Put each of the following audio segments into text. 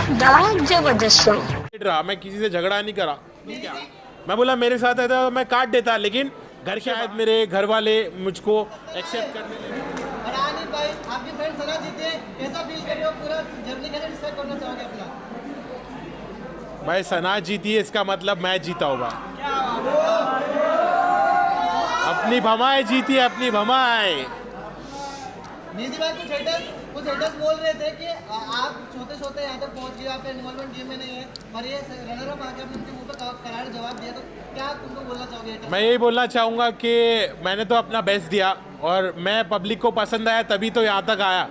जबरदस्त शो। रहा मैं किसी से झगड़ा नहीं करा। क्या मैं बोला मेरे साथ है तो मैं काट देता, लेकिन घर के शायद मेरे घर वाले मुझको एक्सेप्ट करने लगे। फरहान भाई, आपके फ्रेंड सना जीते, कैसा फील कर रहे हो? पूरा जर्नी कैसे डिस्क्राइब करना चाहोगे अपना? भाई सना जीती है इसका मतलब मैं जीता हूँ भाई। अपनी भमाए जीती है, अपनी भमाए। निजी भाई, कुछ हेटर्स बोल रहे थे कि आप सोते सोते यहाँ तक पहुँच गए, आपका इन्वॉल्वमेंट गेम में नहीं है, पर ये रनर अप आके आपने उनके मुंह पे करार जवाब दिया, तो क्या तुमको बोलना चाहोगे haters? मैं यही बोलना चाहूँगा कि मैंने तो अपना बेस्ट दिया और मैं पब्लिक को पसंद आया तभी तो यहाँ तक आया।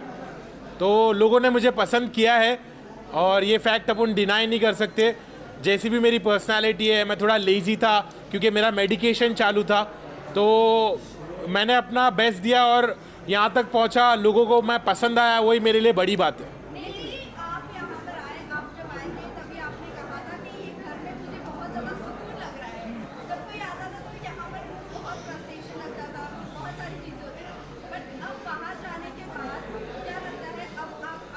तो लोगों ने मुझे पसंद किया है और ये फैक्ट अपन डिनाई नहीं कर सकते। जैसी भी मेरी पर्सनालिटी है, मैं थोड़ा लेज़ी था क्योंकि मेरा मेडिकेशन चालू था, तो मैंने अपना बेस्ट दिया और यहाँ तक पहुँचा। लोगों को मैं पसंद आया, वही मेरे लिए बड़ी बात है। आप यहाँ पर आए, आप जब आए थे तभी आपने कहा था कि ये घर में मुझे बहुत ज़्यादा सुकून लग रहा है। जब कोई आता था तो यहाँ पर बहुत फ्रस्ट्रेशन लगता था, बहुत सारी चीज़ें होती थी, बट अब बाहर जाने के बाद क्या लगता है? अब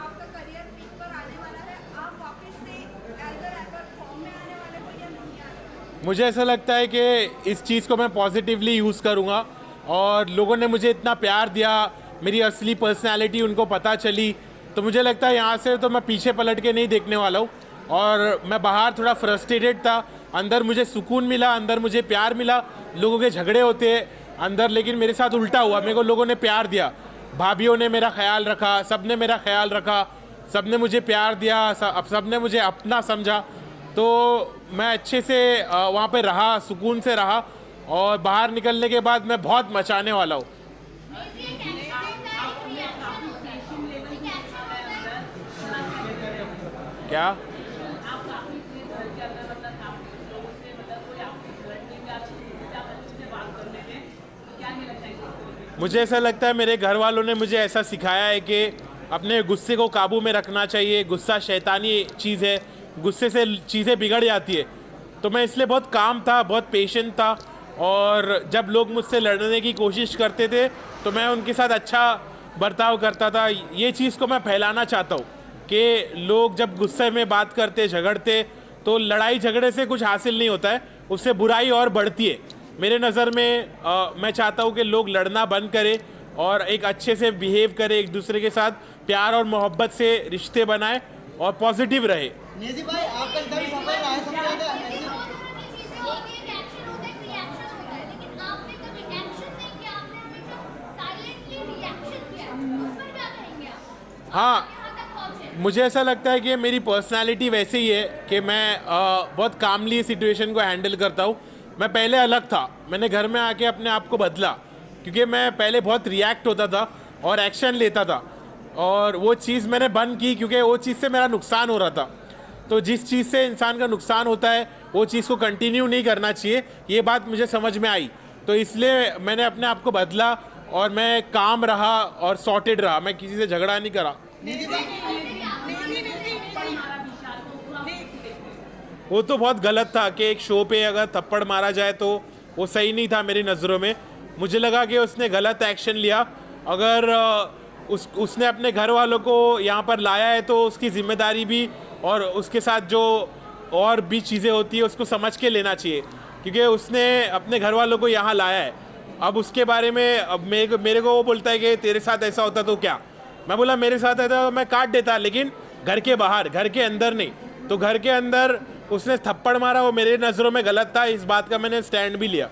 आपका करियर पीक पर आने वाला है, आप वापस से एज अ रैपर फॉर्म में आने वाले हो या नहीं आने वाले? मुझे ऐसा लगता है कि इस चीज़ को मैं पॉजिटिवली यूज़ करूँगा और लोगों ने मुझे इतना प्यार दिया, मेरी असली पर्सनालिटी उनको पता चली, तो मुझे लगता है यहाँ से तो मैं पीछे पलट के नहीं देखने वाला हूँ। और मैं बाहर थोड़ा फ्रस्ट्रेटेड था, अंदर मुझे सुकून मिला, अंदर मुझे प्यार मिला। लोगों के झगड़े होते हैं अंदर, लेकिन मेरे साथ उल्टा हुआ, मेरे को लोगों ने प्यार दिया, भाभीयों ने मेरा ख्याल रखा, सब ने मेरा ख्याल रखा, सब ने मुझे प्यार दिया, सब ने मुझे अपना समझा। तो मैं अच्छे से वहाँ पे रहा, सुकून से रहा और बाहर निकलने के बाद मैं बहुत मचाने वाला हूँ। क्या मुझे ऐसा लगता है मेरे घर वालों ने मुझे ऐसा सिखाया है कि अपने गुस्से को काबू में रखना चाहिए। गुस्सा शैतानी चीज़ है, गुस्से से चीज़ें बिगड़ जाती है। तो मैं इसलिए बहुत काम था, बहुत पेशेंट था और जब लोग मुझसे लड़ने की कोशिश करते थे तो मैं उनके साथ अच्छा बर्ताव करता था। ये चीज़ को मैं फैलाना चाहता हूँ कि लोग जब गुस्से में बात करते, झगड़ते, तो लड़ाई झगड़े से कुछ हासिल नहीं होता है, उससे बुराई और बढ़ती है। मेरे नज़र में मैं चाहता हूँ कि लोग लड़ना बंद करें और एक अच्छे से बिहेव करें, एक दूसरे के साथ प्यार और मोहब्बत से रिश्ते बनाएं और पॉजिटिव रहे। निजी भाई, आपका इतना भी सफल रहा है, सबसे ज़्यादा हाँ, मुझे ऐसा लगता है कि मेरी पर्सनालिटी वैसे ही है कि मैं बहुत कामली सिचुएशन को हैंडल करता हूँ। मैं पहले अलग था, मैंने घर में आके अपने आप को बदला क्योंकि मैं पहले बहुत रिएक्ट होता था और एक्शन लेता था और वो चीज़ मैंने बंद की क्योंकि वो चीज़ से मेरा नुकसान हो रहा था। तो जिस चीज़ से इंसान का नुकसान होता है वो चीज़ को कंटिन्यू नहीं करना चाहिए, ये बात मुझे समझ में आई। तो इसलिए मैंने अपने आप को बदला और मैं काम रहा और सॉर्टेड रहा, मैं किसी से झगड़ा नहीं करा। वो तो बहुत गलत था कि एक शो पे अगर थप्पड़ मारा जाए तो वो सही नहीं था मेरी नज़रों में। मुझे लगा कि उसने गलत एक्शन लिया। अगर उसने अपने घर वालों को यहाँ पर लाया है तो उसकी जिम्मेदारी भी और उसके साथ जो और भी चीज़ें होती है उसको समझ के लेना चाहिए क्योंकि उसने अपने घर वालों को यहाँ लाया है। अब उसके बारे में अब मेरे को वो बोलता है कि तेरे साथ ऐसा होता तो क्या। मैं बोला मेरे साथ ऐसा तो मैं काट देता, लेकिन घर के बाहर, घर के अंदर नहीं। तो घर के अंदर उसने थप्पड़ मारा, वो मेरे नज़रों में गलत था, इस बात का मैंने स्टैंड भी लिया।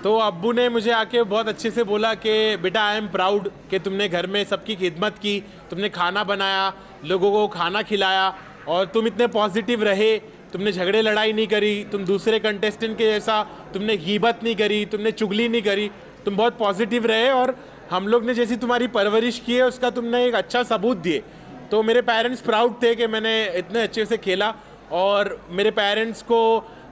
तो अब्बू ने मुझे आके बहुत अच्छे से बोला कि बेटा आई एम प्राउड कि तुमने घर में सबकी खिदमत की, तुमने खाना बनाया, लोगों को खाना खिलाया और तुम इतने पॉजिटिव रहे, तुमने झगड़े लड़ाई नहीं करी, तुम दूसरे कंटेस्टेंट के जैसा तुमने गीबत नहीं करी, तुमने चुगली नहीं करी, तुम बहुत पॉजिटिव रहे और हम लोग ने जैसी तुम्हारी परवरिश की है उसका तुमने एक अच्छा सबूत दिए। तो मेरे पेरेंट्स प्राउड थे कि मैंने इतने अच्छे से खेला और मेरे पेरेंट्स को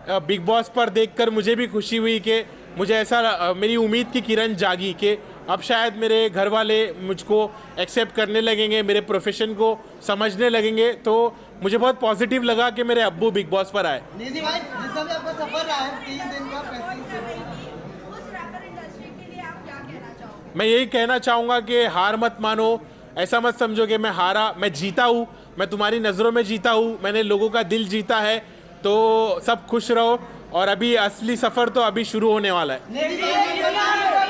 बिग बॉस पर देखकर मुझे भी खुशी हुई कि मुझे ऐसा मेरी उम्मीद की किरण जागी कि अब शायद मेरे घर वाले मुझको एक्सेप्ट करने लगेंगे, मेरे प्रोफेशन को समझने लगेंगे, तो मुझे बहुत पॉजिटिव लगा कि मेरे अब्बू बिग बॉस पर आए। निजी भाई जितना भी आपका सफर रहा है 30 दिन का 35 दिन उस रैपर इंडस्ट्री के लिए आप क्या कहना चाहोगे? मैं यही कहना चाहूँगा कि हार मत मानो, ऐसा मत समझो कि मैं हारा, मैं जीता हूँ, मैं तुम्हारी नज़रों में जीता हूँ, मैंने लोगों का दिल जीता है, तो सब खुश रहो। और अभी असली सफ़र तो अभी शुरू होने वाला है। निजी भाई